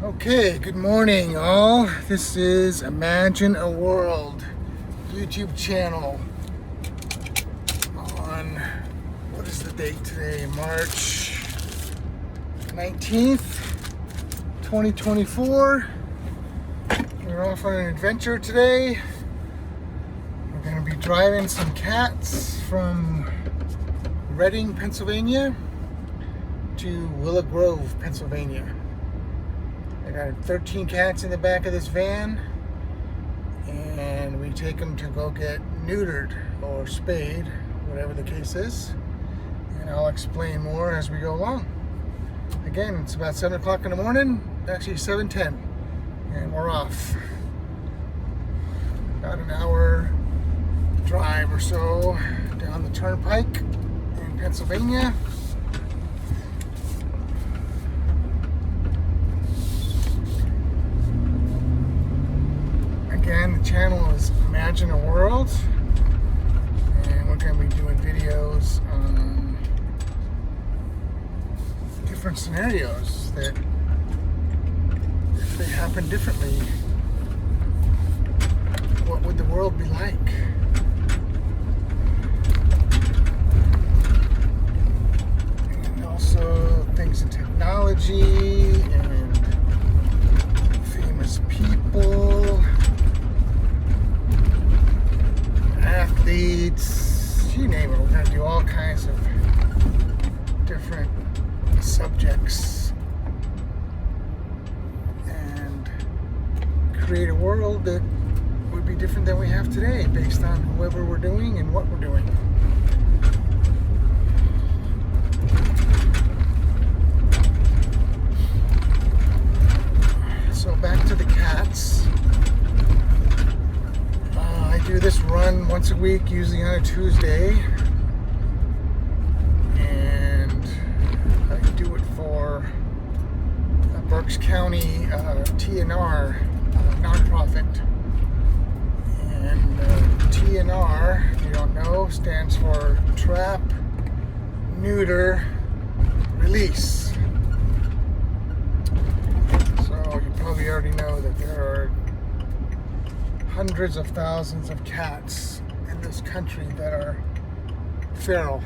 Okay, good morning, all. This is Imagine a World YouTube channel on, what is the date today? March 19th, 2024. We're off on an adventure today. We're going to be driving some cats from Reading, Pennsylvania to Willow Grove, Pennsylvania. I got 13 cats in the back of this van, and we take them to go get neutered or spayed, whatever the case is, and I'll explain more as we go along. Again, it's about 7 o'clock in the morning, actually 7:10, and we're off. About an hour drive or so down the turnpike in Pennsylvania. Again, the channel is Imagine a World, and we're going to be doing videos on different scenarios that, if they happen differently, what would the world be like? And also things in technology and famous people, athletes, you name it. We're going to do all kinds of different subjects and create a world that would be different than we have today based on whoever we're doing and what we're doing. So back to the cats. I do this run once a week, usually on a Tuesday, and I do it for Berks County TNR nonprofit. And TNR, if you don't know, stands for Trap, Neuter, Release. So you probably already know that there are hundreds of thousands of cats in this country that are feral,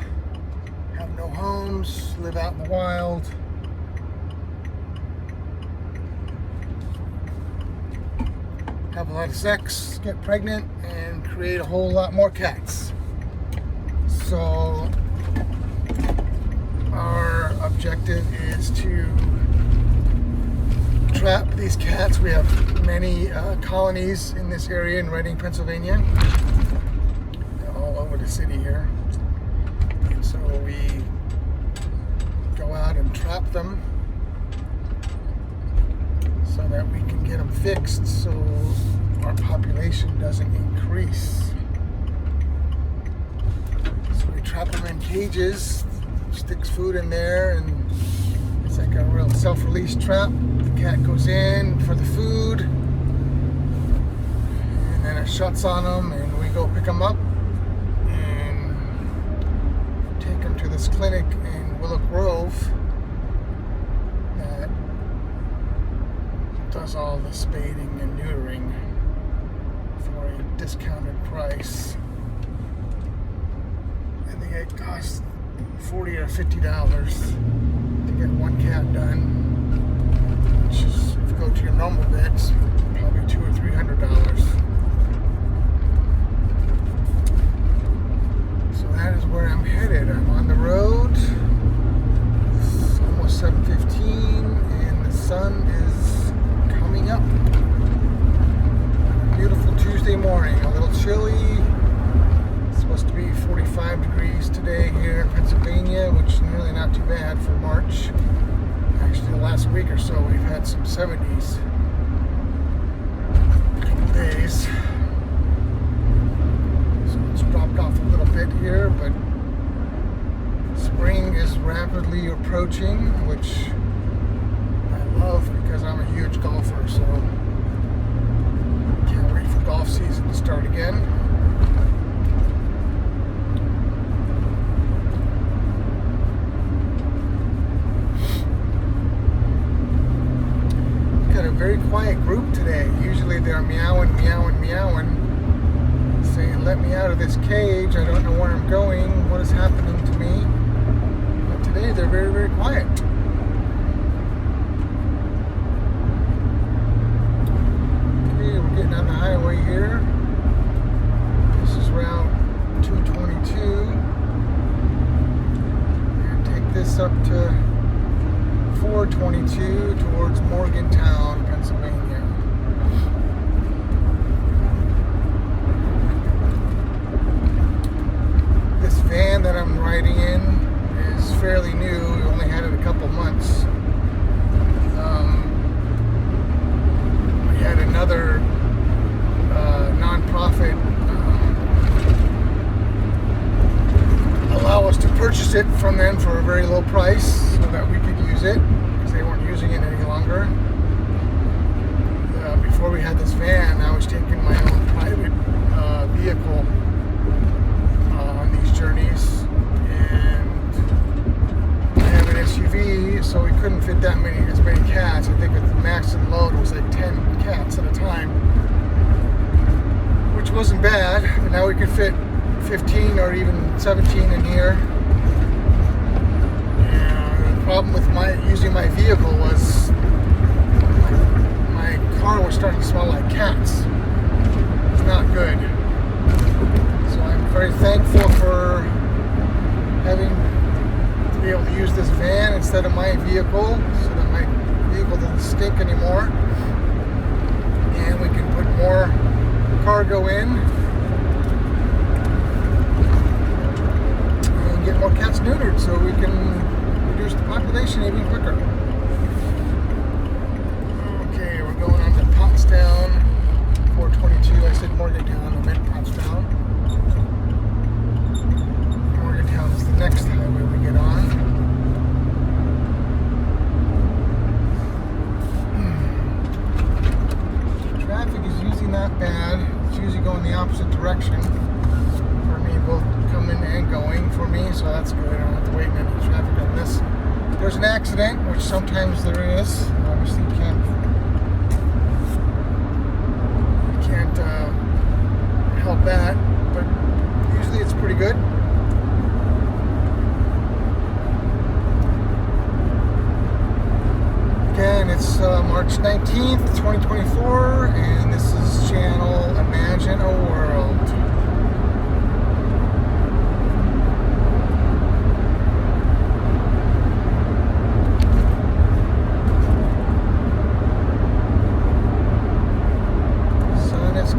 have no homes, live out in the wild. Have a lot of sex, get pregnant, and create a whole lot more cats. So our objective is to trap these cats. We have many colonies in this area in Reading, Pennsylvania. They're all over the city here. And so we go out and trap them so that we can get them fixed so our population doesn't increase. So we trap them in cages, sticks food in there, and it's like a real self-release trap. The cat goes in for the food, and then it shuts on them, and we go pick them up and take them to this clinic in Willow Grove that does all the spading and neutering for a discounted price. I think it costs $40 or $50 to get one cat done, which is, if you go to your normal vets, probably $200 or $300. So that is where I'm headed. I'm on the road. It's almost 7:15, and the sun is coming up. A beautiful Tuesday morning. A little chilly. It's supposed to be 45 degrees today here in Pennsylvania, which is really not too bad for March. Actually, the last week or so, we've had some 70s. A couple days. So it's dropped off a little bit here, but spring is rapidly approaching, which I love because I'm a huge golfer, so can't wait for golf season to start again. very quiet group today. Usually they're meowing, meowing, meowing, saying, let me out of this cage. I don't know where I'm going. What is happening to me? But today they're very, very quiet. Okay, we're getting on the highway here. This is Route 222. And take this up to 422 towards Morgantown, Pennsylvania. This van that I'm riding in is fairly new. We only had it a couple months. We had another nonprofit allow us to purchase it from them for a very low price so that we could use it because they weren't using it any longer. Before we had this van, I was taking my own private vehicle on these journeys, and I have an SUV, so we couldn't fit as many cats. I think the maximum load was like 10 cats at a time, which wasn't bad, but now we could fit 15 or even 17 in here. And the problem with using my vehicle was my car was starting to smell like cats. It's not good. So I'm very thankful for having to be able to use this van instead of my vehicle, so that my vehicle doesn't stink anymore. And we can put more cargo in. Get more cats neutered so we can reduce the population even quicker. Okay, we're going on to Pottstown, 422. I said Morgantown, I meant Pottstown. Morgantown is the next highway we get on. Traffic is usually not bad. It's usually going the opposite direction for me, both coming and going for me, so that's good. I don't have to wait in any traffic on this. There's an accident, which sometimes there is. Obviously you can't help that, but usually it's pretty good. Again, it's March 19th, 2024, and this is channel Imagine a World.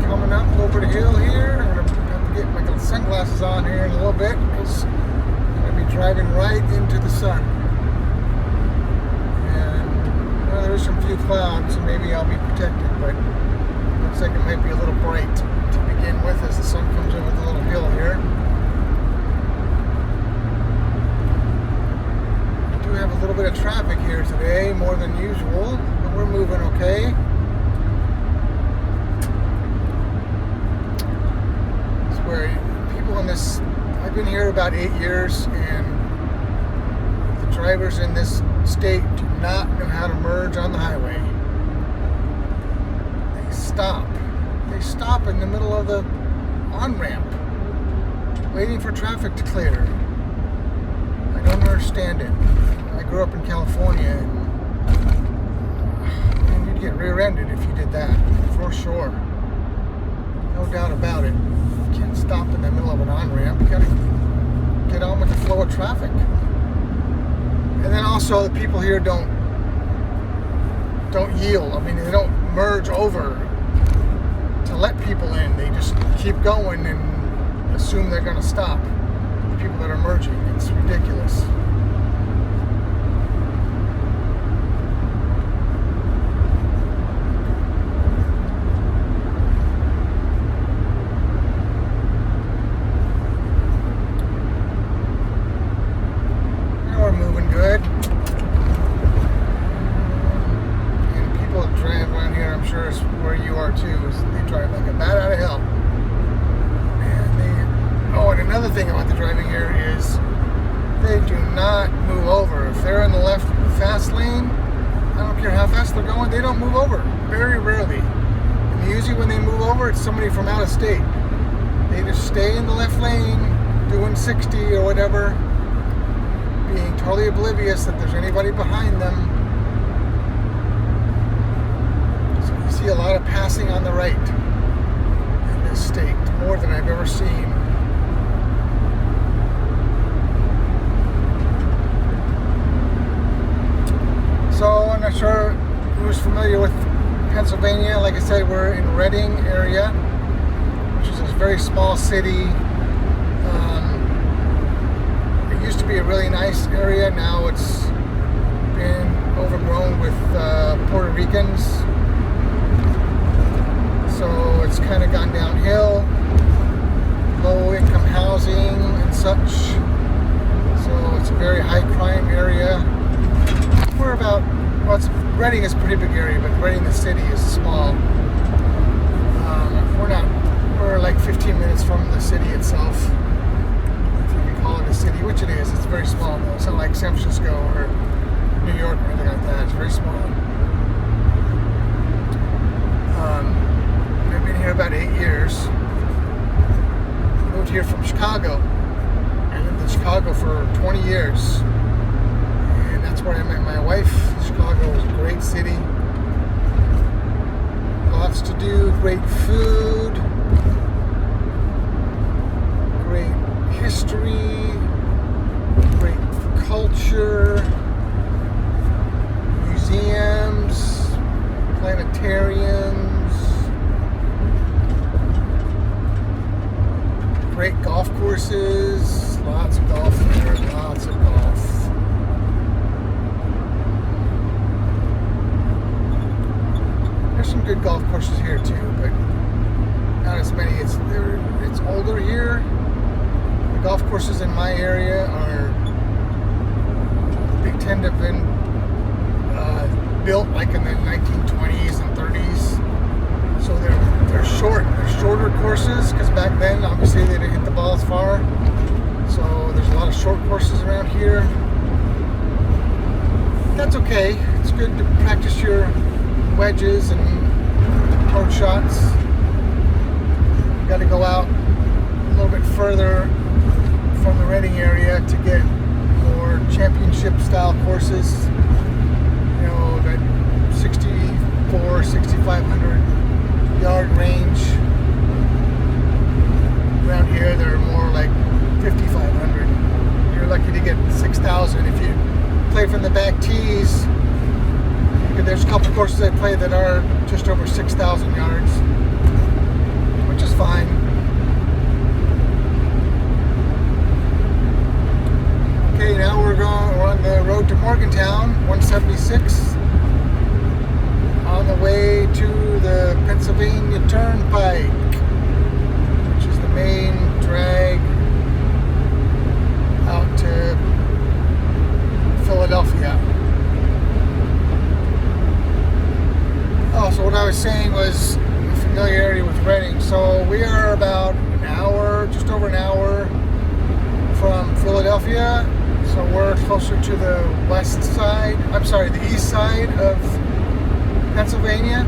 Coming up over the hill here. I'm going to get my sunglasses on here in a little bit because I'm going to be driving right into the sun. And well, there's some few clouds, so maybe I'll be protected, but it looks like it might be a little bright to begin with as the sun comes over the little hill here. We do have a little bit of traffic here today, more than usual, but we're moving okay. Where people in this, I've been here about 8 years, and the drivers in this state do not know how to merge on the highway. They stop in the middle of the on-ramp, waiting for traffic to clear. I don't understand it. I grew up in California, and you'd get rear-ended if you did that, for sure. No doubt about it. You can't stop in the middle of an on-ramp. You gotta get on with the flow of traffic. And then also the people here don't yield. I mean, they don't merge over to let people in. They just keep going and assume they're gonna stop the people that are merging. It's ridiculous. Good. And people drive around here, I'm sure it's where you are too, is they drive like a bat out of hell. And another thing about the driving here is they do not move over. If they're in the left fast lane, don't care how fast they're going, they don't move over. Very rarely. And usually when they move over, it's somebody from out of state. They just stay in the left lane, doing 60 or whatever, being totally oblivious that there's anybody behind them. So you see a lot of passing on the right in this state, more than I've ever seen. So I'm not sure who's familiar with Pennsylvania. Like I said, we're in Reading area, which is a very small city. It used to be a really nice area. Now it's been overgrown with Puerto Ricans. So it's kind of gone downhill. Low income housing and such. So it's a very high crime area. We're about, Reading is a pretty big area, but Reading, the city, is small. We're like 15 minutes from the city itself, if you can call it a city, which it is. It's very small though. It's not like San Francisco or New York or anything like that. It's very small. I've been here about 8 years. Moved here from Chicago. I lived in Chicago for 20 years. That's where I met my wife. Chicago was a great city. Lots to do, great food, great history, great culture, museums, planetariums, great golf courses, lots of golf here, lots of golf. There's some good golf courses here too, but not as many. It's older here. The golf courses in my area they tend to have been built like in the 1920s and 30s. So they're short. They're shorter courses because back then, obviously, they didn't hit the balls far. So there's a lot of short courses around here. That's okay. It's good to practice your wedges and approach shots. You got to go out a little bit further from the Reading area to get more championship style courses. You know, that 64, 6,500 yard range. Around here they're more like 5,500. You're lucky to get 6,000 if you play from the back tees. There's a couple courses I play that are just over 6,000 yards, which is fine. Okay, now we're on the road to Morgantown, 176, on the way to the Pennsylvania Turnpike, which is the main drag out to Philadelphia. Oh, so what I was saying was familiarity with Reading. So we are about an hour, just over an hour from Philadelphia. So we're closer to the the east side of Pennsylvania.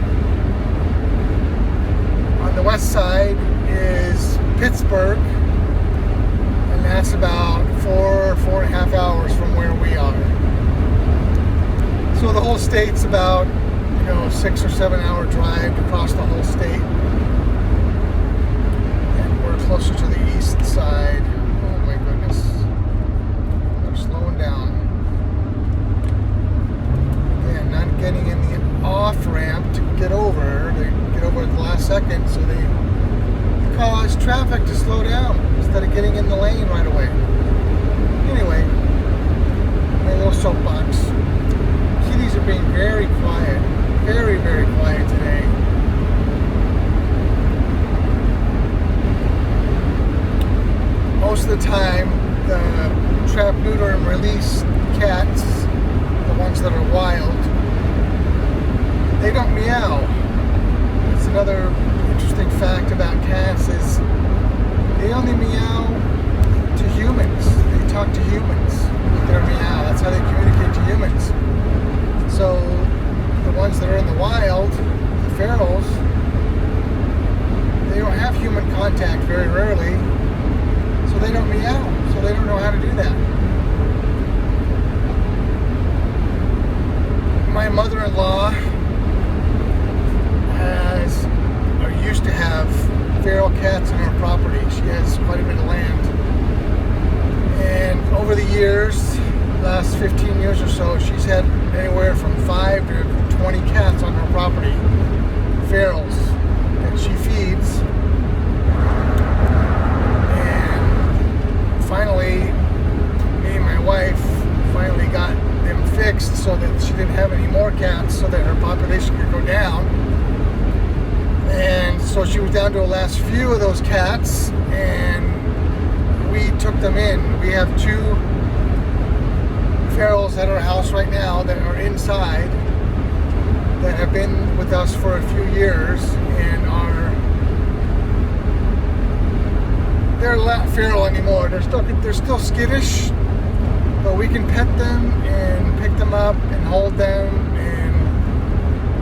On the west side is Pittsburgh, and that's about 4.5 hours from where we are. So the whole state's about 6 or 7 hour drive across the whole state, and we're closer to the east side. Oh my goodness, they're slowing down. And not getting in the off ramp to get over. They get over at the last second, so they cause traffic to slow down instead of getting in the lane right away. Anyway, my little soapbox. Kitties are being very quiet. Very, very quiet today. Most of the time, the trap, neuter, and release cats, the ones that are wild, they don't meow. That's another interesting fact about cats is they only meow to humans. They talk to humans with their meow. That's how they communicate to humans. So ones that are in the wild, the ferals, they don't have human contact very rarely, so they don't meow, so they don't know how to do that. My mother-in-law has, or used to have, feral cats on her property. She has quite a bit of land. And over the years, last 15 years or so, she's had anywhere from 5 to 20 cats on her property, ferals, that she feeds. And finally, me and my wife finally got them fixed so that she didn't have any more cats, so that her population could go down. And so she was down to the last few of those cats, and we took them in. We have 2 ferals at our house right now that are inside, that have been with us for a few years, and they're not feral anymore. They're still skittish, but we can pet them and pick them up and hold them, and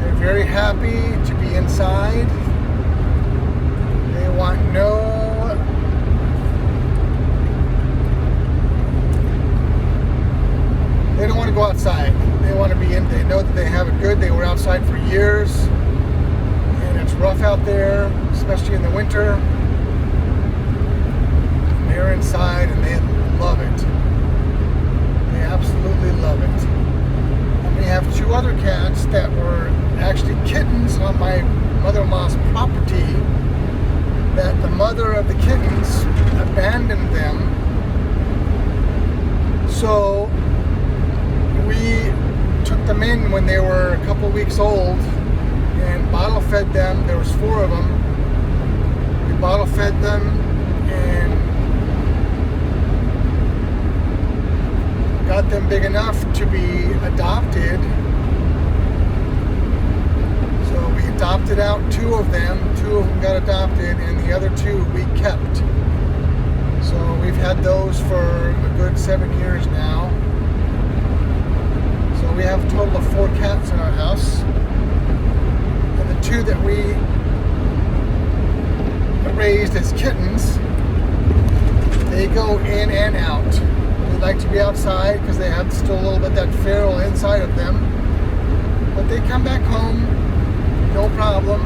they're very happy to be inside. They want they don't want to go outside. They want to be in. They know that they have it good. They were outside for years, and it's rough out there, especially in the winter. They're inside and they love it. They absolutely love it. And we have 2 other cats that were actually kittens on my mother-in-law's property, that the mother of the kittens abandoned them. So we took them in when they were a couple weeks old and bottle fed them. There was 4 of them. We bottle fed them and got them big enough to be adopted. So we adopted out 2 of them. 2 of them got adopted, and the other 2 we kept. So we've had those for a good 7 years now. So we have a total of 4 cats in our house. And the 2 that we raised as kittens, they go in and out. They like to be outside because they have still a little bit that feral inside of them. But they come back home, no problem.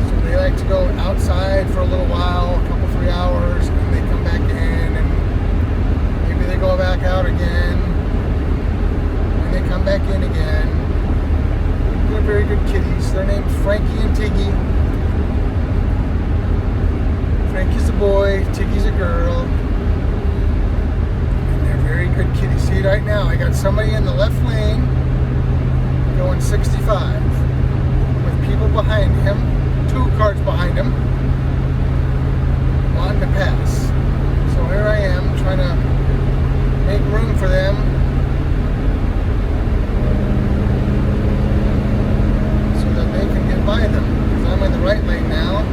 So they like to go outside for a little while, a couple, 3 hours, and they come back in, and maybe they go back out again, and they come back in again. They're very good kitties. Their name's Frankie and Tiggy. Frankie's a boy, Tiggy's a girl, and they're very good kitties. See, right now I got somebody in the left lane going 65 with people behind him, 2 cars behind him, wanting to pass. So here I am trying to make room for them so that they can get by them, because I'm in the right lane now.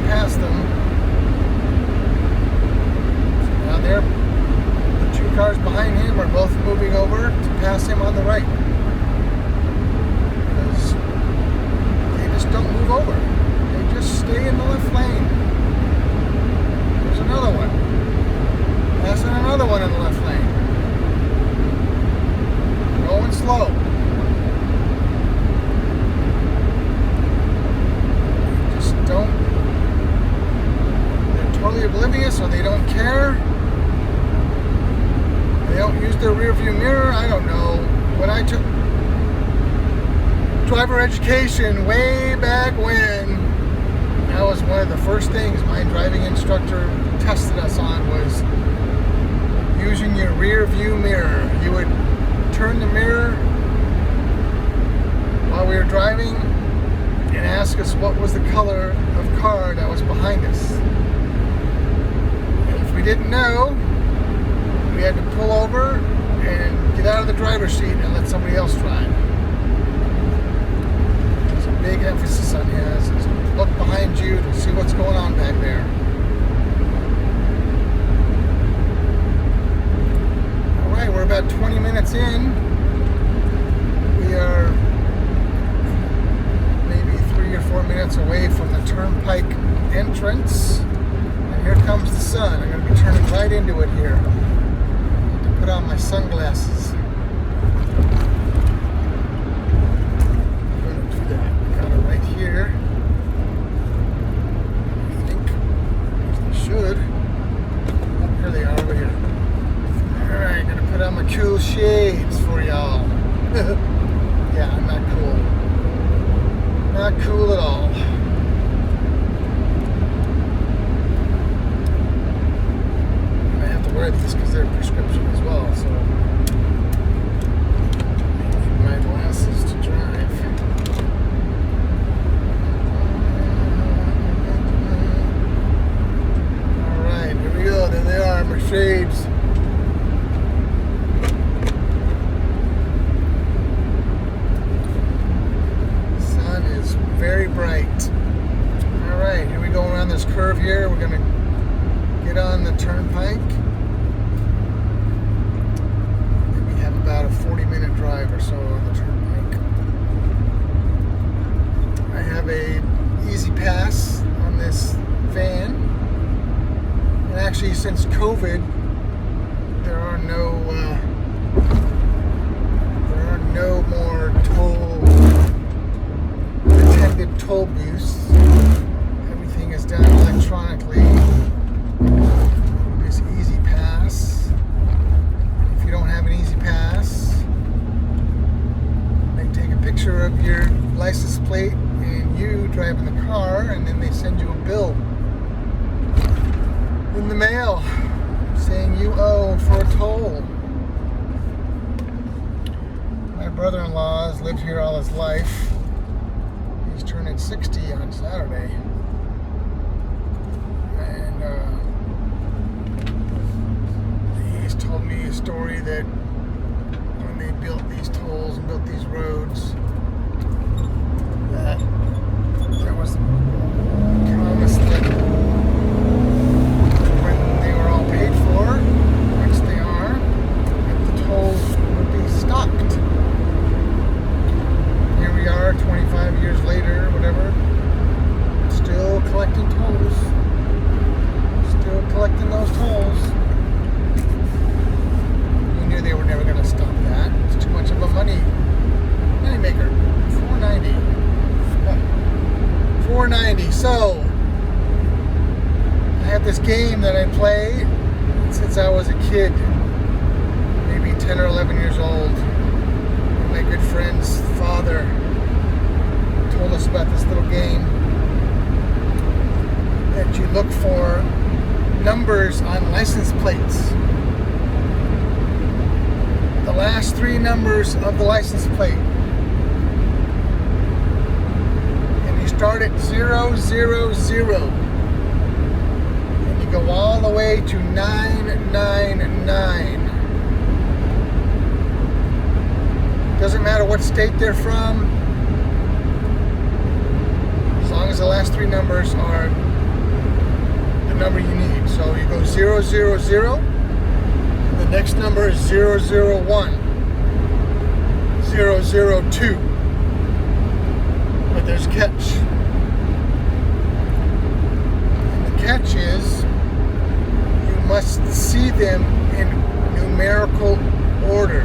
Past them. So now the 2 cars behind him are both moving over to pass him on the right, because they just don't move over. They just stay in the left lane. There's another one. Passing another one in the left lane. Going slow. Just don't. Totally oblivious, or they don't care. They don't use their rear view mirror. I don't know. When I took driver education way back when, that was one of the first things my driving instructor tested us on, was using your rear view mirror. You would turn the mirror while we were driving and ask us what was the color of car that was behind us. We didn't know, we had to pull over and get out of the driver's seat and let somebody else drive. There's a big emphasis on his. Look behind you to see what's going on back there. minutes in. We are maybe 3 or 4 minutes away from the turnpike entrance. And here comes the sun. I'm going to be turning right into it here. I need to put on my sunglasses. I'm going to do that. Got it right here. I think. They should. Oh, here they are over here. Alright, going to put on my cool shades for y'all. Yeah, I'm not cool. Not cool at all. I have to wear these because they're prescription as well, so I need my glasses to drive. Alright, here we go. There they are, my shades. Very bright. Alright, here we go around this curve here. We're going to get on the turnpike. And we have about a 40-minute drive or so on the turnpike. I have a easy pass on this van. And actually, since COVID, there are no more toll booths. Everything is done electronically. This easy pass. If you don't have an easy pass, they take a picture of your license plate and you drive in the car, and then they send you a bill in the mail saying you owe for a toll. My brother-in-law has lived here all his life. He's turning 60 on Saturday, and he's told me a story that when they built these tolls and built these roads, that there was promise that when they were all paid for, which they are, that the tolls would be stopped. Here we are 25 years later, whatever, still collecting tolls. Still collecting those tolls. We knew they were never going to stop that. It's too much of a money maker. $4.90. $4.90. So, I have this game that I play since I was a kid, maybe 10 or 11 years old. My good friend's father told us about this little game that you look for numbers on license plates. The last 3 numbers of the license plate. And you start at 000. And you go all the way to 999. Doesn't matter what state they're from, as long as the last 3 numbers are the number you need. So you go 000, the next number is 001, 002. But there's a catch. And the catch is you must see them in numerical order.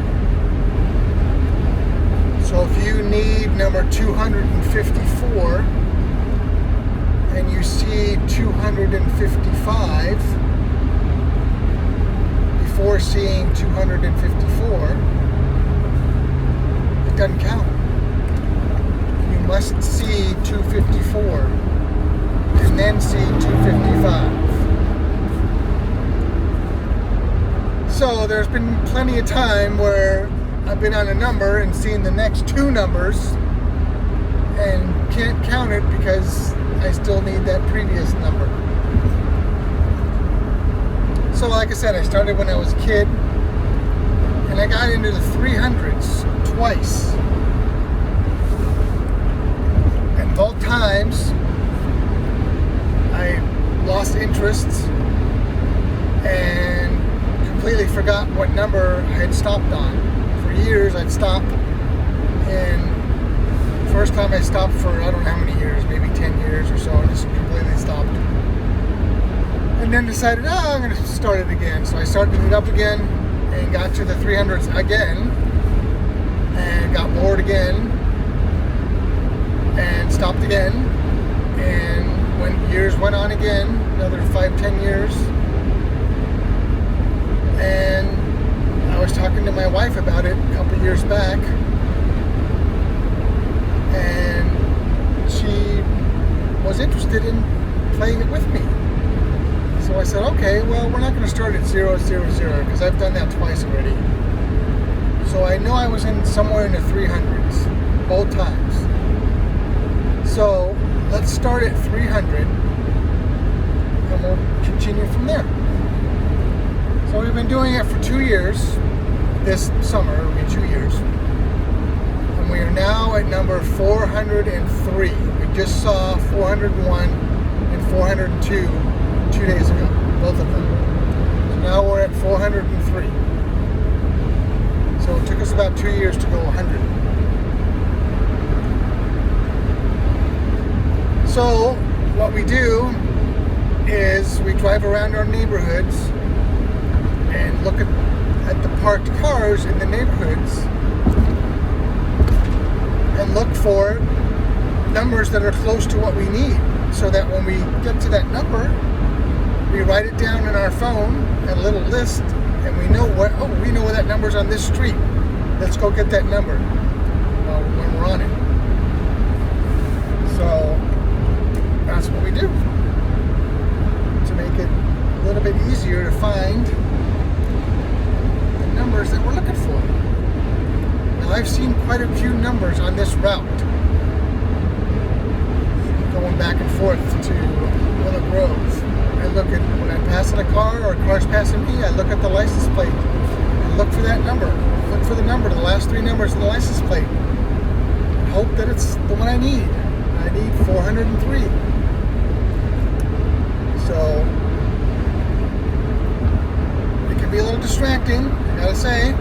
So if you need number 254 and you see 255 before seeing 254, it doesn't count. You must see 254 and then see 255. So there's been plenty of time where I've been on a number and seen the next 2 numbers and can't count it because I still need that previous number. So like I said, I started when I was a kid, and I got into the 300s twice. And both times I lost interest and completely forgot what number I had stopped on. years I'd stop, and first time I stopped for I don't know how many years, maybe 10 years or so, I just completely stopped. And then decided, I'm going to start it again. So I started it up again and got to the 300s again and got bored again and stopped again. And when years went on again, another 5-10 years, and I was talking to my wife about it a couple years back, and she was interested in playing it with me. So I said, okay, well, we're not going to start at 000 because I've done that twice already. So I know I was in somewhere in the 300s both times. So let's start at 300 and we'll continue from there. So we've been doing it for 2 years. This summer it'll be 2 years. And we are now at number 403. We just saw 401 and 402 2 days ago, both of them. So now we're at 403. So it took us about 2 years to go 100. So what we do is we drive around our neighborhoods and look at the parked cars in the neighborhoods and look for numbers that are close to what we need, so that when we get to that number, we write it down in our phone, a little list, and we know where that number's on this street. Let's go get that number when we're on it. So that's what we do to make it a little bit easier to find the numbers that we're looking for. Now I've seen quite a few numbers on this route, going back and forth to Willow Grove. I look at, when I'm passing a car or a car's passing me, I look at the license plate and look for that number. Look for the number, the last 3 numbers of the license plate. Hope that it's the one I need. I need 403. So it can be a little distracting, I gotta say.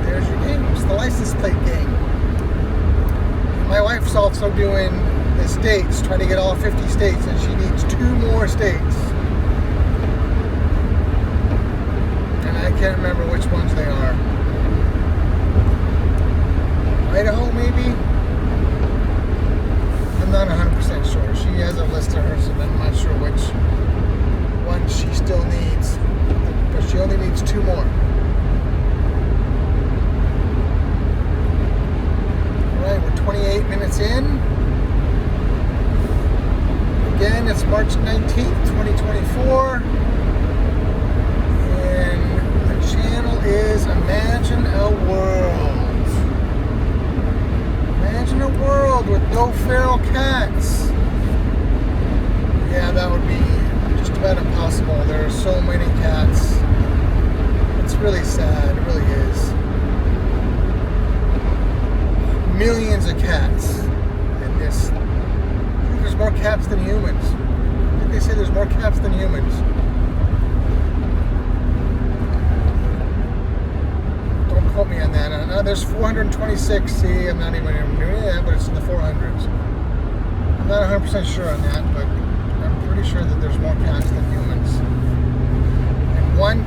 There's your game. It's the license plate game. My wife's also doing the states, trying to get all 50 states, and she needs 2 more states. And I can't remember which ones they are. Idaho, maybe? I'm not 100% sure. She has a list of hers, and I'm not sure which one she still needs. But she only needs 2 more. Alright, we're 28 minutes in. Again, it's March 19th, 2024. And the channel is Imagine a World. Imagine a world with no feral cats. Yeah, that would be just about impossible. There are so many cats. It's really sad, it really is. Millions of cats in this. I think there's more cats than humans. I think they say there's more cats than humans. Don't quote me on that. There's 426. See, I'm not even doing that, but it's in the 400s. I'm not 100% sure on that, but I'm pretty sure that there's more cats than humans. And one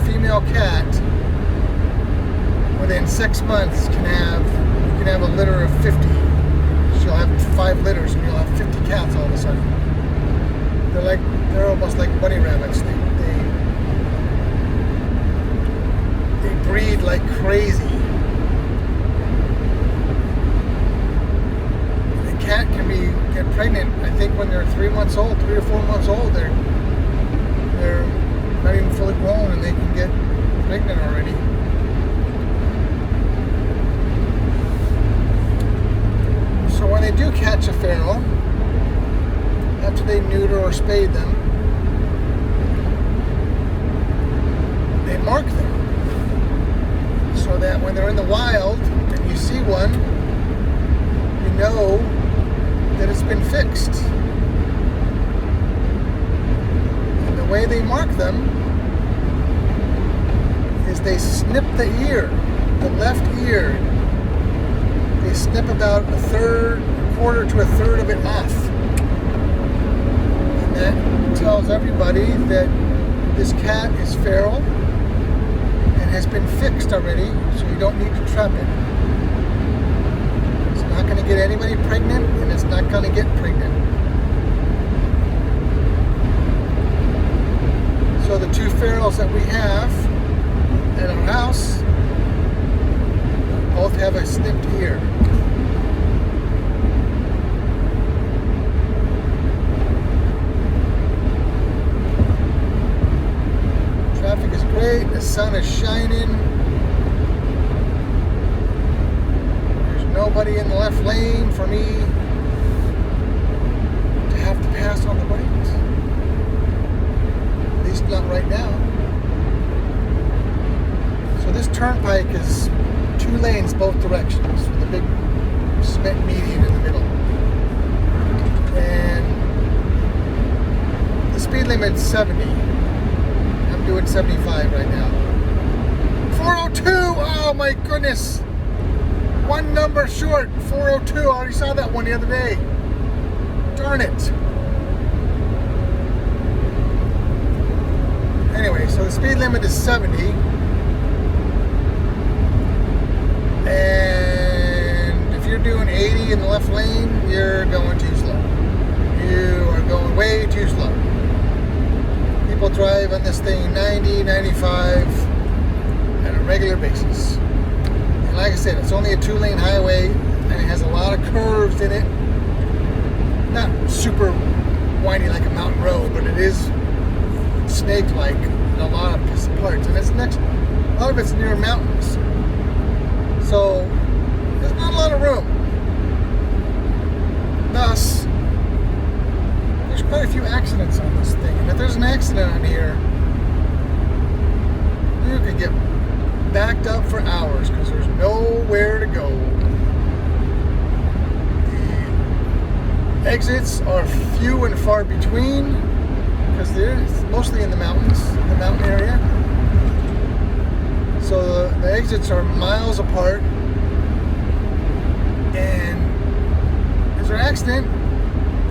female cat, within 6 months you can have a litter of 50. She'll have 5 litters and you'll have 50 cats all of a sudden. They're almost like bunny rabbits. They breed like crazy. The cat can get pregnant, I think, when they're 3 months old, 3 or 4 months old. They're not even fully grown and they can get pregnant already. So when they do catch a feral, after they neuter or spade them, they mark them. So that when they're in the wild and you see one, you know that it's been fixed. And way they mark them is they snip the ear, the left ear. They snip about a quarter to a third of it off. And that tells everybody that this cat is feral and has been fixed already, so you don't need to trap it. It's not going to get anybody pregnant, and it's not going to get pregnant. So the two ferals that we have at our house both have a snipped ear. Traffic is great. The sun is shining. There's nobody in the left lane for me to have to pass on the right. At least not right now. So this turnpike is 2 lanes both directions with a big cement median in the middle. And the speed limit's 70. I'm doing 75 right now. 402! Oh my goodness! One number short. 402. I already saw that one the other day. Darn it. Anyway, so the speed limit is 70. And if you're doing 80 in the left lane, you're going too slow. You are going way too slow. People drive on this thing 90, 95 on a regular basis. And like I said, it's only a 2-lane highway, and it has a lot of curves in it. Not super windy like a mountain road, but it is snake-like in a lot of parts. And a lot of it's near mountains. So, there's not a lot of room. Thus, there's quite a few accidents on this thing. And if there's an accident on here, you could get backed up for hours because there's nowhere to go. The exits are few and far between because they're mostly in the mountains, the mountain area. So the exits are miles apart, and if there's an accident,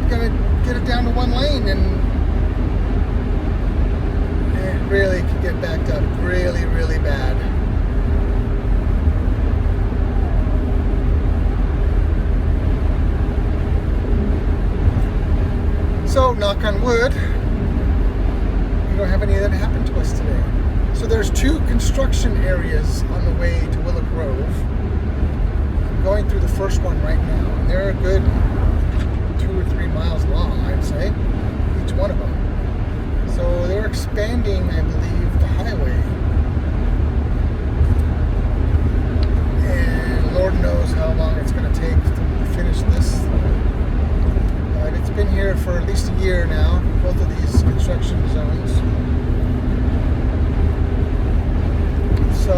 you gotta get it down to 1 lane, and it really can get backed up really, really bad. So, knock on wood, we don't have any of that happen to us today. So there's 2 construction areas on the way to Willow Grove. I'm going through the first one right now, and they're a good 2 or 3 miles long, I'd say, each one of them. So they're expanding, I believe, the highway. And Lord knows how long it's going to take to finish this. But it's been here for at least a year now, both of these construction zones. So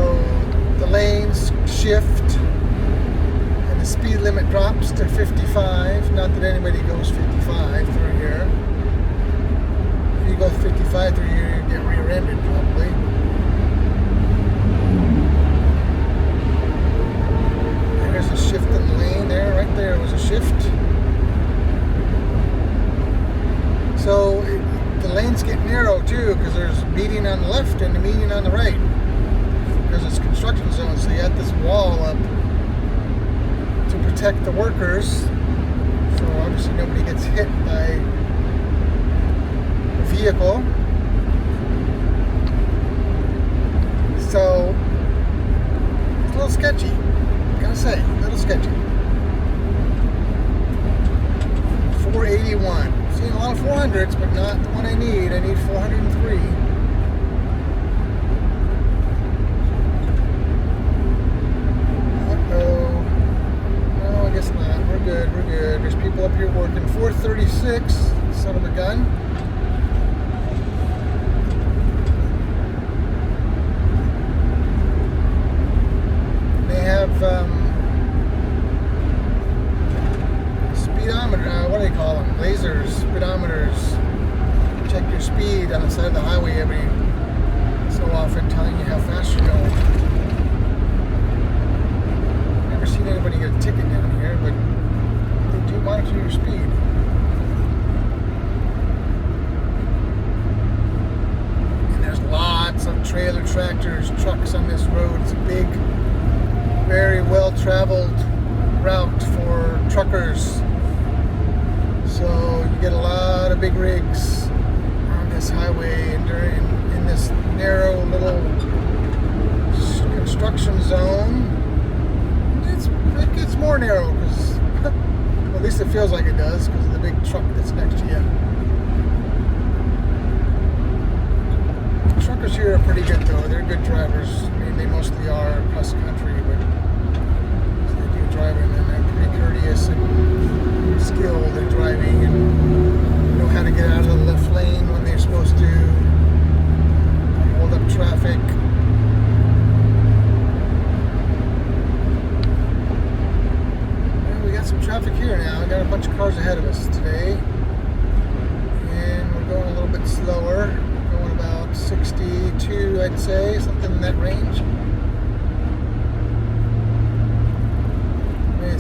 the lanes shift and the speed limit drops to 55. Not that anybody goes 55 through here. If you go 55 through here, you get rear-ended probably. There's a shift in the lane there. Right there was a shift. So the lanes get narrow too because there's median on the left and the median on the right. Because it's construction zone, so you have this wall up to protect the workers. So obviously nobody gets hit by a vehicle. So it's a little sketchy. Gotta say, a little sketchy. 481. Seen a lot of 400s, but not the one I need. I need 403. We're good. There's people up here working. 436, son of a gun. They have speedometer, what do they call them? Lasers, speedometers check your speed on the side of the highway every so often, telling you how fast you're going. Never seen anybody get a ticket down here, but they do monitor your speed. And there's lots of trailer tractors, trucks on this road. It's a big, very well-traveled route for truckers. So you get a lot of big rigs on this highway and in this narrow little construction zone. It gets more narrow because, well, at least it feels like it does because of the big truck that's next to you. Truckers here are pretty good though. They're good drivers. I mean, they mostly are across the country, but they do driving and they're pretty courteous and skilled at driving and know how to get out of the left lane when they're supposed to, hold up traffic. And we got some traffic here now. We got a bunch of cars ahead of us today, and we're going a little bit slower. We're going about 62, I'd say, something in that range.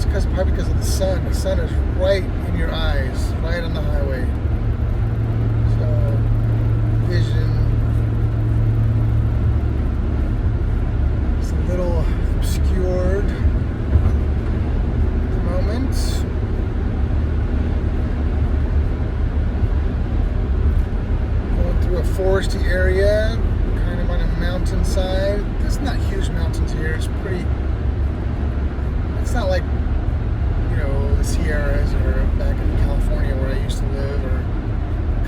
It's probably because of the sun. The sun is right in your eyes, right on the highway. So, vision is a little obscured at the moment. Going through a foresty area, kind of on a mountainside. There's not huge mountains here. It's pretty. It's not like, the Sierras or back in California where I used to live, or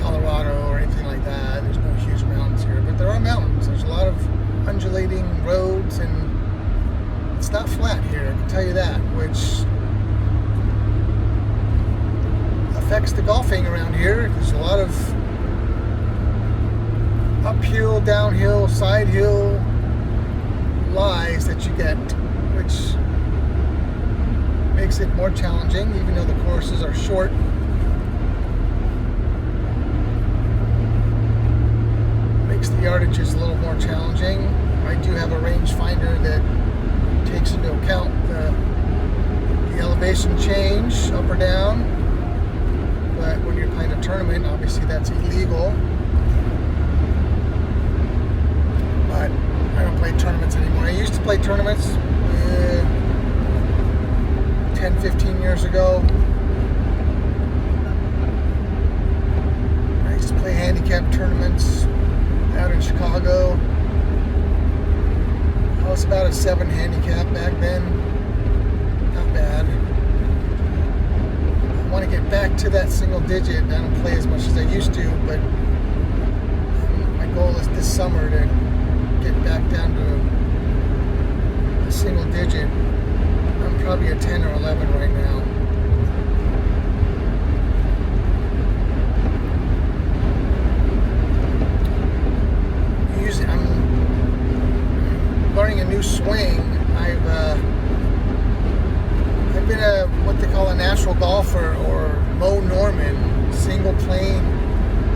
Colorado or anything like that. There's no huge mountains here, but there are mountains. There's a lot of undulating roads, and it's not flat here, I can tell you that, which affects the golfing around here. There's a lot of uphill, downhill, side hill lies that you get, which makes it more challenging, even though the courses are short. Makes the yardages a little more challenging. I do have a rangefinder that takes into account the elevation change, up or down. But when you're playing a tournament, obviously that's illegal. But I don't play tournaments anymore. I used to play tournaments 10, 15 years ago. I used to play handicap tournaments out in Chicago. I was about a 7 handicap back then. Not bad. I want to get back to that single digit. I don't play as much as I used to, but my goal is this summer to get back down to a single digit. I'm probably a 10 or 11 right now. I'm learning a new swing. I've been what they call a natural golfer, or Mo Norman, single plane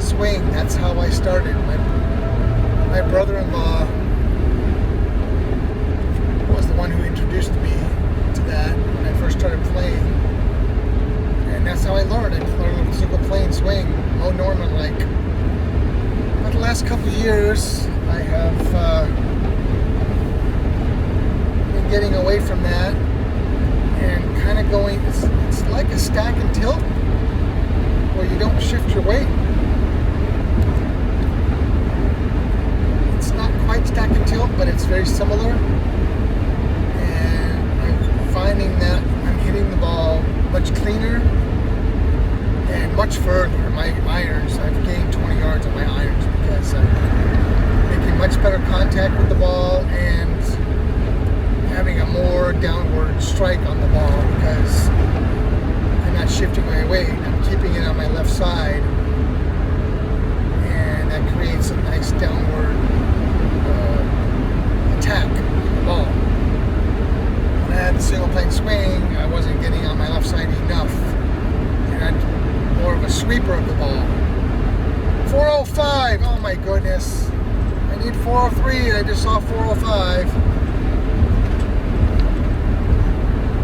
swing. That's how I started. My brother-in-law was the one who introduced me to that when I first started playing, and that's how I learned. I learned a single plane swing, Mo Norman like. But the last couple of years, I have been getting away from that and kind of going. It's like a stack and tilt, where you don't shift your weight. It's not quite stack and tilt, but it's very similar. Finding that I'm hitting the ball much cleaner and much further. My irons, I've gained 20 yards on my irons because I'm making much better contact with the ball and having a more downward strike on the ball because I'm not shifting my weight. I'm keeping it on my left side, and that creates a nice downward attack on the ball. When I had the single plane swing, I wasn't getting on my left side enough, and I'm more of a sweeper of the ball. 405. Oh my goodness. I need 403. I just saw 405.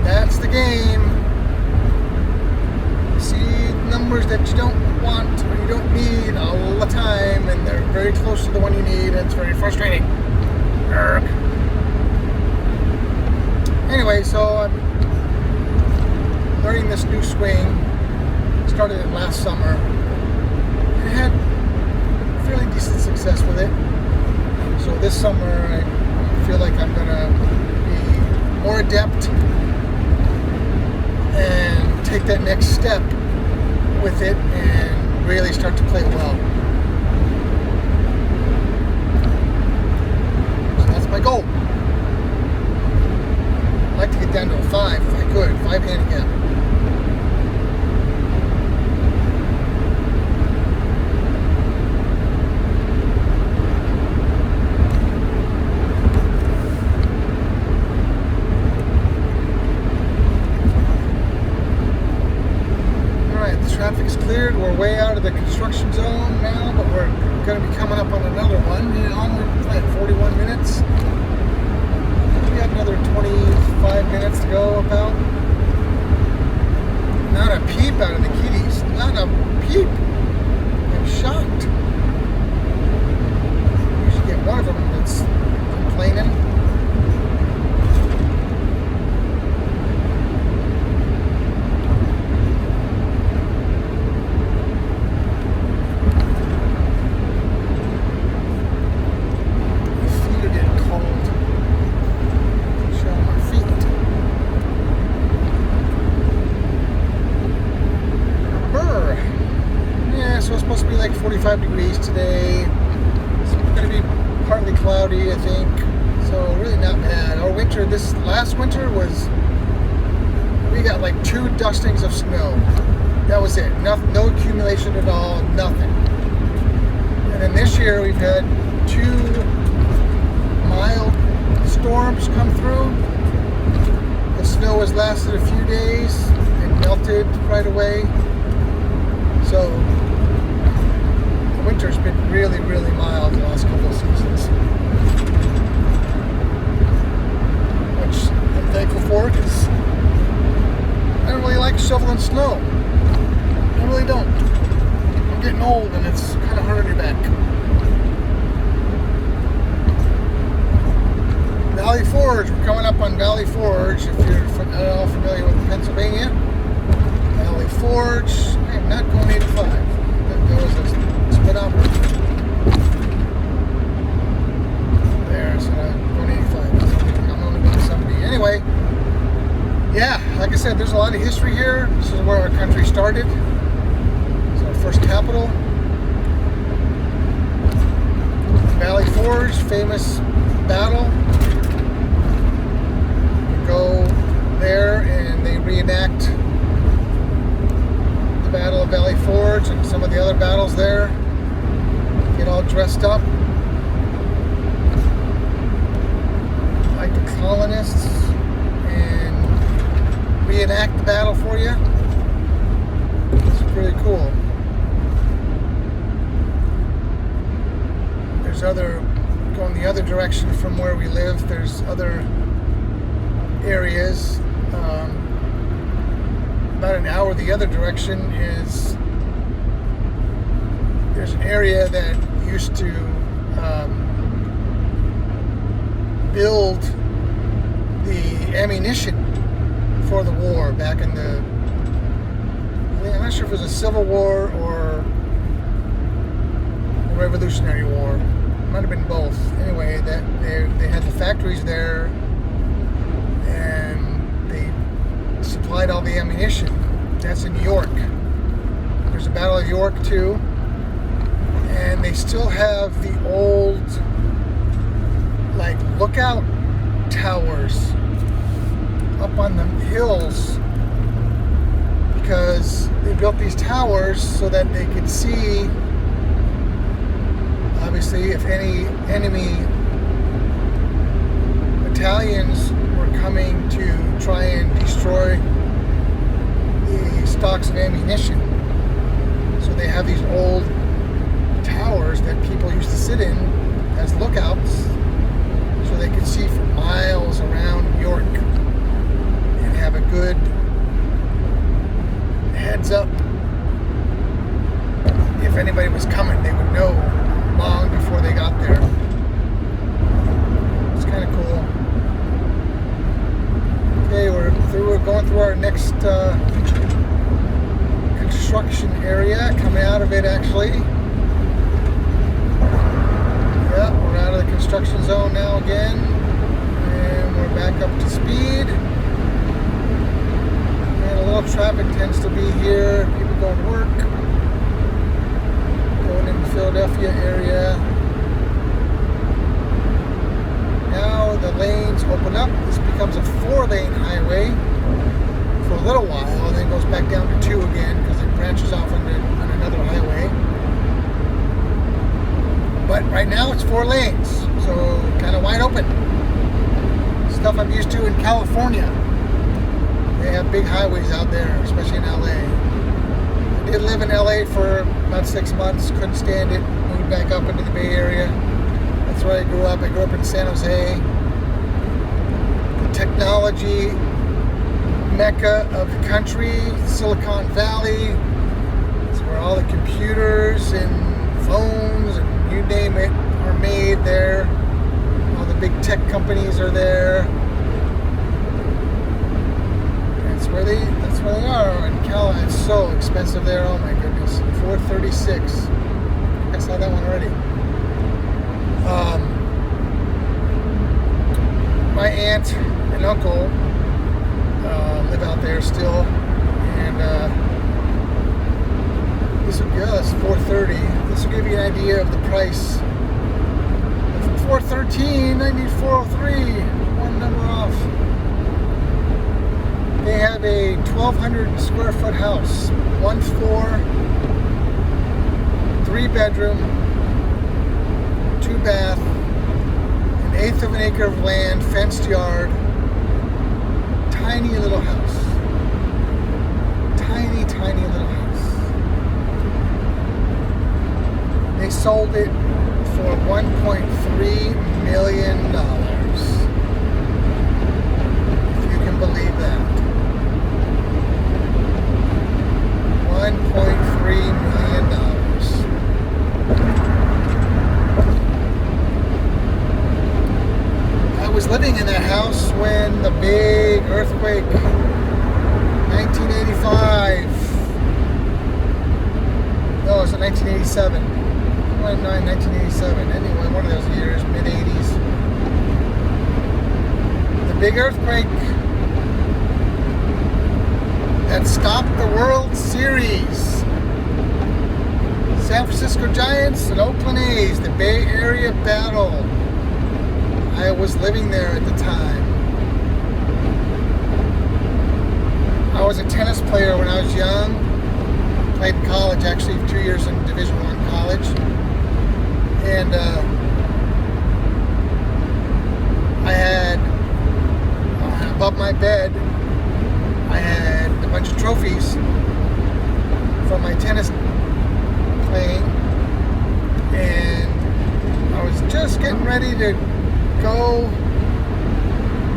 That's the game. See numbers that you don't want or you don't need all the time, and they're very close to the one you need, and it's very frustrating. Urgh. Anyway, so I'm learning this new swing. Started it last summer. And I had fairly decent success with it. So this summer I feel like I'm gonna be more adept and take that next step with it and really start to play well. So that's my goal. I'd like to get down to a 5 if I could, 5 handicap. Traffic's cleared. We're way out of the construction zone now, but we're going to be coming up on another one. Only at 41 minutes. We got another 25 minutes to go about. Not a peep out of the kiddies. Not a peep. I'm shocked. We should get one of them that's complaining. So it's supposed to be like 45 degrees today. It's going to be partly cloudy, I think. So really not bad. Our winter, this last winter was, we got like 2 dustings of snow. That was it. No accumulation at all, nothing. And then this year we've had 2 mild storms come through. The snow has lasted a few days and melted right away. So winter's been really, really mild the last couple of seasons, which I'm thankful for because I don't really like shoveling snow. I really don't. I'm getting old and it's kind of hard on your back. Valley Forge. We're coming up on Valley Forge. If you're at all familiar with Pennsylvania, Valley Forge. I am not going 85. That was a speedometer. There, so I'm going 85. I'm only going 70. Anyway, yeah, like I said, there's a lot of history here. This is where our country started. It's our first capital. Valley Forge, famous battle. You go there and they reenact the Battle of Valley Forge and some of the other battles there. Get all dressed up like the colonists and reenact the battle for you. It's pretty cool. There's other, going the other direction from where we live, there's other areas. About an hour the other direction is, there's an area that used to build the ammunition for the war back in the, I'm not sure if it was a Civil War or a Revolutionary War. Might have been both. Anyway, that they had the factories there and they supplied all the ammunition. That's in York. There's a Battle of York too. And they still have the old, like, lookout towers up on the hills, because they built these towers so that they could see, obviously, if any enemy battalions were coming to try and destroy the stocks of ammunition. So they have these old that people used to sit in as lookouts so they could see for miles around New York and have a good heads up. If anybody was coming, they would know long before they got there. It's kind of cool. Okay, we're going through our next construction area, coming out of it actually. Yep, we're out of the construction zone now again, and we're back up to speed. And a little traffic tends to be here, people going to work, going in the Philadelphia area. Now the lanes open up. This becomes a 4-lane highway for a little while, and then goes back down to 2 again because it branches off on another highway. But right now it's 4 lanes, so kind of wide open. Stuff I'm used to in California. They have big highways out there, especially in LA. I did live in LA for about 6 months, couldn't stand it, moved back up into the Bay Area. That's where I grew up. I grew up in San Jose. The technology mecca of the country, Silicon Valley. It's where all the computers and phones and you name it are made there. All the big tech companies are there. That's where they are. In Cal, it's so expensive there. Oh my goodness, $436. I saw that one already. My aunt and uncle live out there still, and this will give us $430. This will give you an idea of the price. From $413, I need $403. One number off. They have a 1,200 square foot house, 1 floor, 3 bedroom, 2 bath, an 1/8 of an acre of land, fenced yard, tiny little house. Tiny, tiny little house. They sold it for $1.3 million. If you can believe that. $1.3 million. I was living in that house when the big earthquake, 1985. No, it was in 1987. 1987. Anyway, one of those years, mid-80s. The big earthquake that stopped the World Series. San Francisco Giants and Oakland A's, the Bay Area battle. I was living there at the time. I was a tennis player when I was young. Played in college, actually 2 years in Division I college. And I had, above my bed, I had a bunch of trophies from my tennis playing. And I was just getting ready to go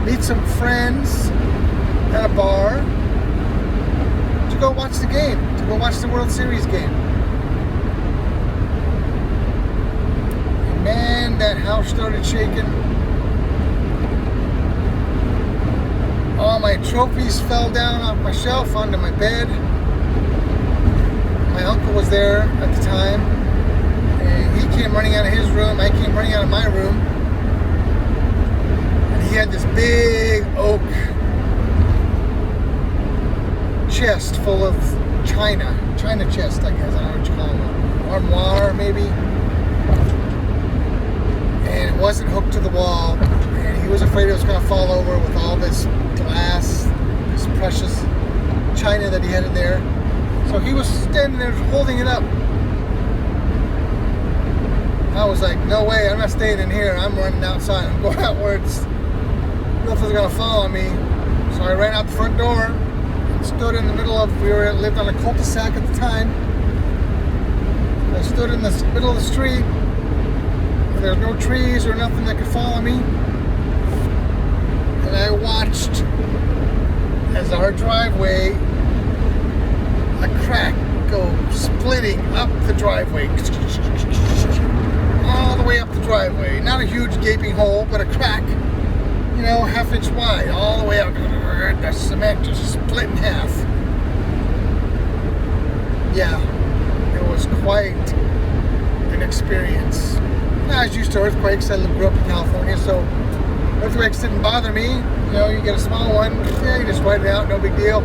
meet some friends at a bar to go watch the game, to go watch the World Series game. And man, that house started shaking. All my trophies fell down off my shelf onto my bed. My uncle was there at the time, and he came running out of his room. I came running out of my room. He had this big oak chest full of china chest, I guess, I don't know what you call it, armoire maybe, and it wasn't hooked to the wall, and he was afraid it was going to fall over with all this glass, this precious china that he had in there, so he was standing there holding it up. I was like, no way, I'm not staying in here, I'm running outside, I'm going out where nothing's gonna follow me. So I ran out the front door and stood in the middle of, lived on a cul-de-sac at the time. I stood in the middle middle of the street where there's no trees or nothing that could follow me. And I watched as our driveway, a crack go splitting up the driveway. All the way up the driveway. Not a huge gaping hole, but a crack, you know, half-inch wide, all the way up. The cement just split in half. Yeah, it was quite an experience. I was used to earthquakes. I grew up in California, so earthquakes didn't bother me. You know, you get a small one, yeah, you just ride it out, no big deal.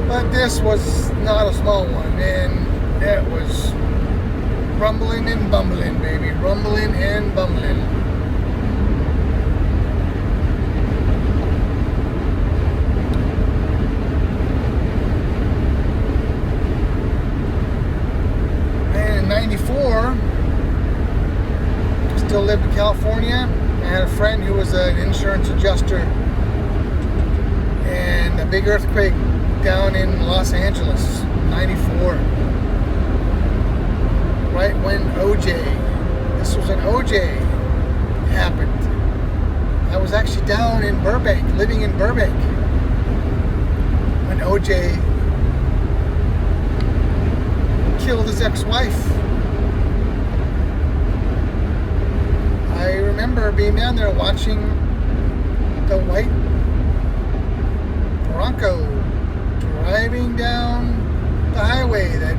But this was not a small one, and it was rumbling and bumbling, baby. Rumbling and bumbling. And in '94, still lived in California. I had a friend who was an insurance adjuster, and a big earthquake down in Los Angeles, '94. Right when this was an OJ happened. I was actually down in Burbank, living in Burbank, when OJ killed his ex-wife. I remember being down there watching the white Bronco driving down the highway that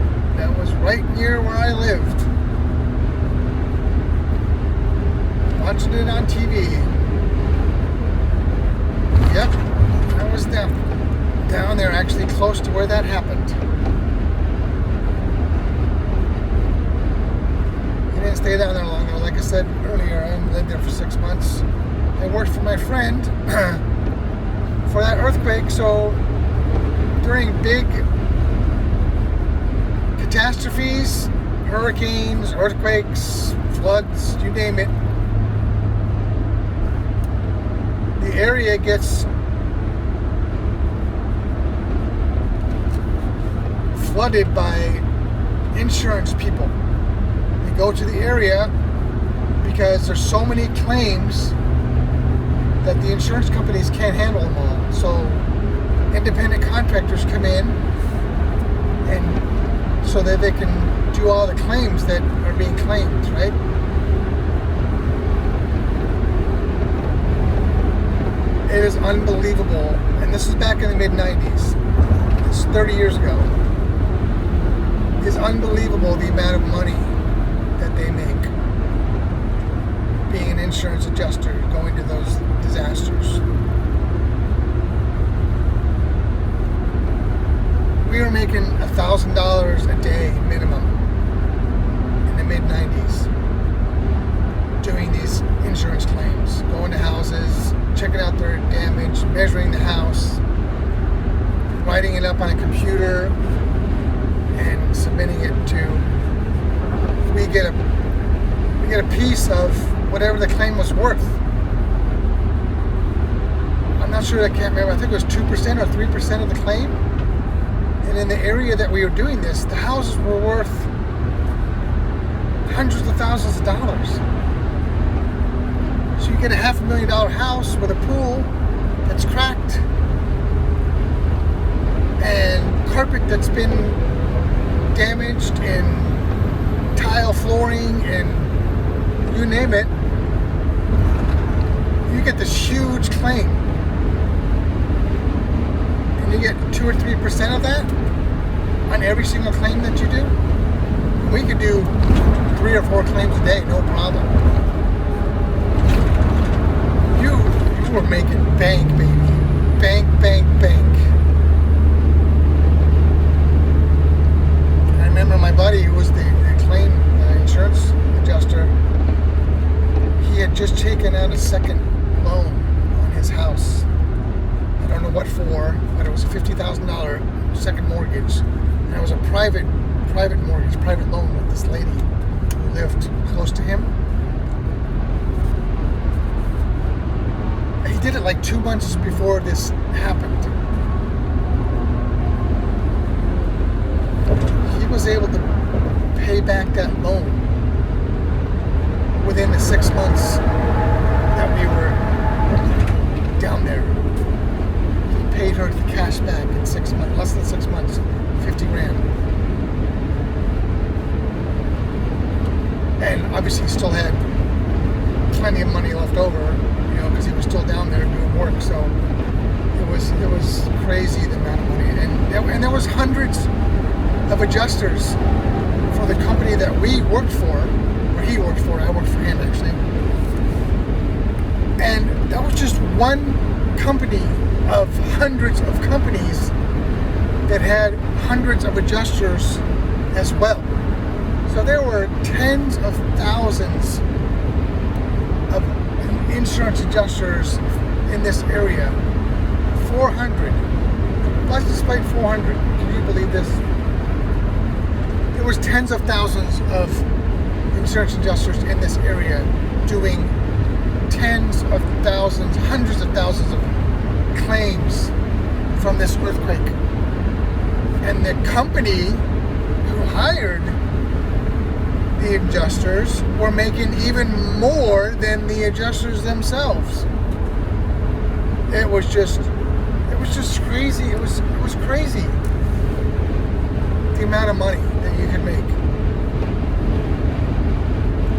was right near where I lived. Watching it on TV. Yep, I was down there, actually close to where that happened. I didn't stay down there long though. Like I said earlier, I only lived there for 6 months. I worked for my friend for that earthquake, so during big catastrophes, hurricanes, earthquakes, floods, you name it, the area gets flooded by insurance people. They go to the area because there's so many claims that the insurance companies can't handle them all. So independent contractors come in and so that they can do all the claims that are being claimed, right? It is unbelievable. And this is back in the mid-90s. It's 30 years ago. It's unbelievable the amount of money that they make being an insurance adjuster, going to those disasters. We were making $1,000 a day minimum in the mid-90s doing these insurance claims, going to houses, checking out their damage, measuring the house, writing it up on a computer, and submitting it to. We get a piece of whatever the claim was worth. I'm not sure, I can't remember. I think it was 2% or 3% of the claim. And in the area that we were doing this, the houses were worth hundreds of thousands of dollars. So you get a $500,000 house with a pool that's cracked and carpet that's been damaged and tile flooring and you name it. You get this huge claim. And you get 2 or 3% of that on every single claim that you do. We could do 3 or 4 claims a day, no problem. You were making bank, baby. Bank, bank, bank. I remember my buddy who was the claim insurance adjuster. He had just taken out a second loan on his house. I don't know what for, but it was a $50,000 second mortgage. And it was a private mortgage, private loan with this lady who lived close to him. And he did it like 2 months before this happened. He was able to pay back that loan within the 6 months that we were down there. He paid her the cash back in 6 months, less than 6 months, 50 grand. And obviously he still had plenty of money left over, you know, because he was still down there doing work. So it was crazy, the amount of money. And there was hundreds of adjusters for the company that we worked for, or he worked for. I worked for him, actually. And that was just one company of hundreds of companies that had hundreds of adjusters as well. So there were tens of thousands of insurance adjusters in this area. 400. Let's despite 400. Can you believe this? There was tens of thousands of insurance adjusters in this area doing tens of thousands, hundreds of thousands of claims from this earthquake. And the company who hired the adjusters were making even more than the adjusters themselves. It was just crazy. It was crazy, the amount of money that you could make.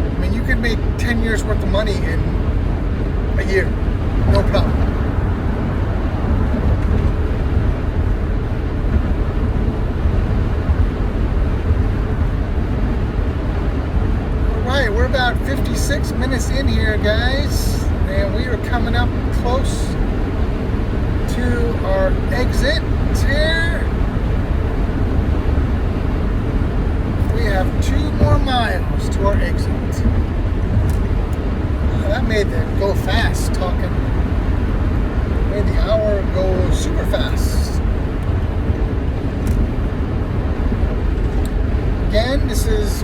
I mean, you could make 10 years worth of money in a year, no problem. Alright, we're about 56 minutes in here, guys, and we are coming up close to our exit here. We have 2 more miles to our exit. That made it go fast, talking. Made the hour go super fast. Again, this is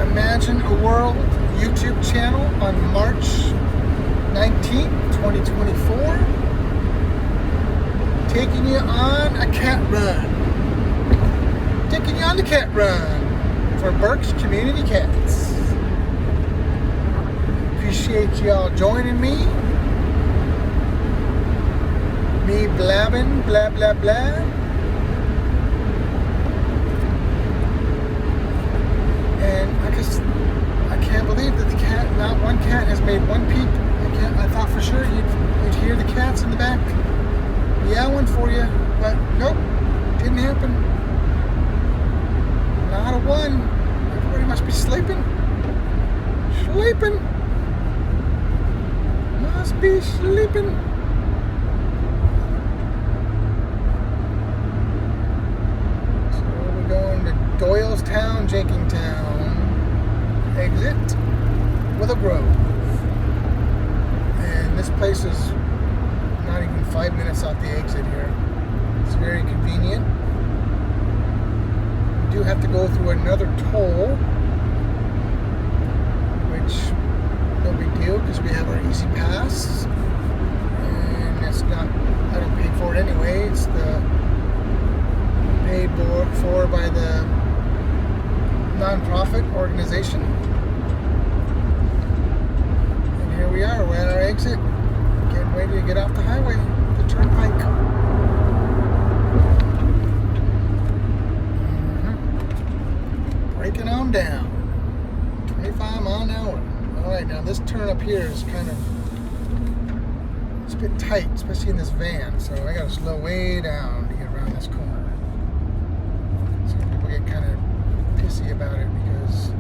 Imagine a World YouTube channel on March 19th, 2024. Taking you on a cat run. Taking you on the cat run for Berks Community Cats. Appreciate y'all joining me. Me blabbing, blah, blah, blah. And I can't believe that the cat, not one cat has made one peep. I thought for sure you'd hear the cats in the back yelling for you, but nope, didn't happen. Not a one. Everybody must be sleeping. Sleeping. Must be sleeping. So we're going to Doylestown, Jenkintown. Exit Willow Grove. And this place is not even 5 minutes off the exit here. It's very convenient. We do have to go through another toll, which no big deal because we have our Easy Pass, and it's not, I don't pay for it anyway. It's paid for by the non-profit organization. And here we are, we're at our exit, getting ready to get off the highway, the turnpike. Breaking on down, 25 mile an hour. Alright, now this turn up here is kind of, it's a bit tight, especially in this van, so I gotta slow way down to get around this corner. Some people get kind of pissy about it because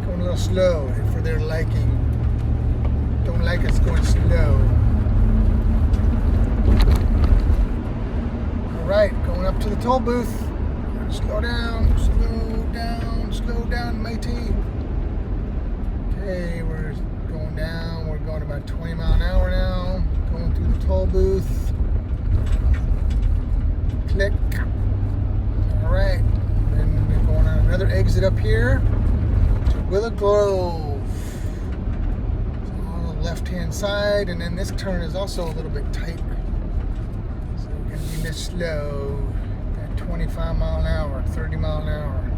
going a little slow for their liking. Don't like us going slow. Alright, going up to the toll booth. Slow down, slow down, matey. Okay, we're going down. We're going about 20 mile an hour now. Going through the toll booth. Click. Alright. Then we're going on another exit up here to Willow Grove. So on the left hand side, and then this turn is also a little bit tight. So we're going to be this slow. 25 mile an hour, 30 mile an hour.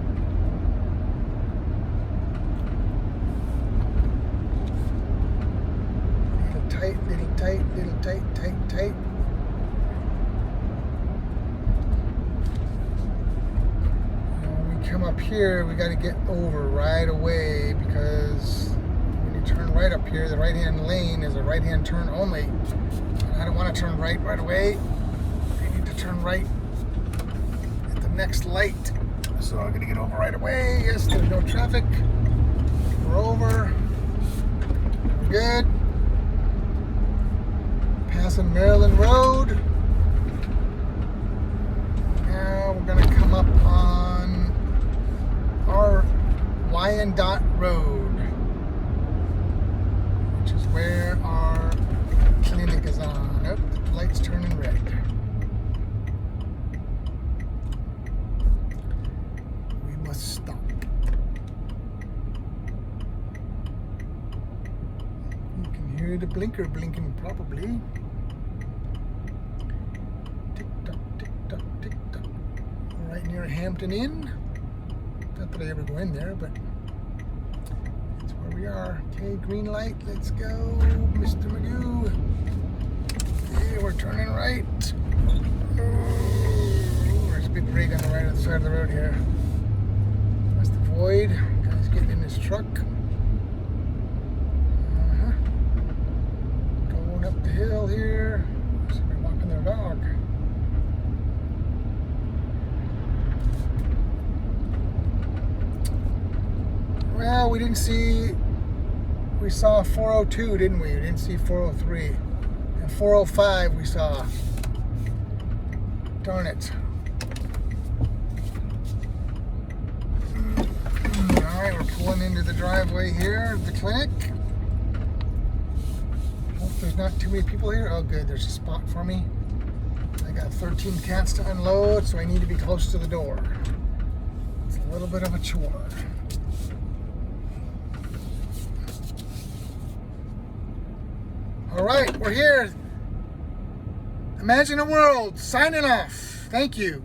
little tight. When we come up here, we got to get over right away because when you turn right up here, the right-hand lane is a right-hand turn only. And I don't want to turn right away. I need to turn right at the next light. So I'm going to get over right away. Yes, there's no traffic. We're over. We're good. Passing Maryland Road. Now we're going to come up on our Wyandotte Road, which is where our clinic is on. Oh, the light's turning red. We must stop. You can hear the blinker blinking probably. Right near Hampton Inn. Not that I ever go in there, but that's where we are. Okay, green light. Let's go, Mr. Magoo. Okay, we're turning right. Oh, there's a big rig on the right side of the road here. That's the Void. Guy's getting in his truck. Going up the hill here. Somebody walking their dog. Well, we didn't see, we saw 402, didn't we? We didn't see 403. And 405 we saw. Darn it. Alright, we're pulling into the driveway here of the clinic. Hope there's not too many people here. Oh good, there's a spot for me. I got 13 cats to unload, so I need to be close to the door. It's a little bit of a chore. All right, we're here. Imagine a World, signing off. Thank you.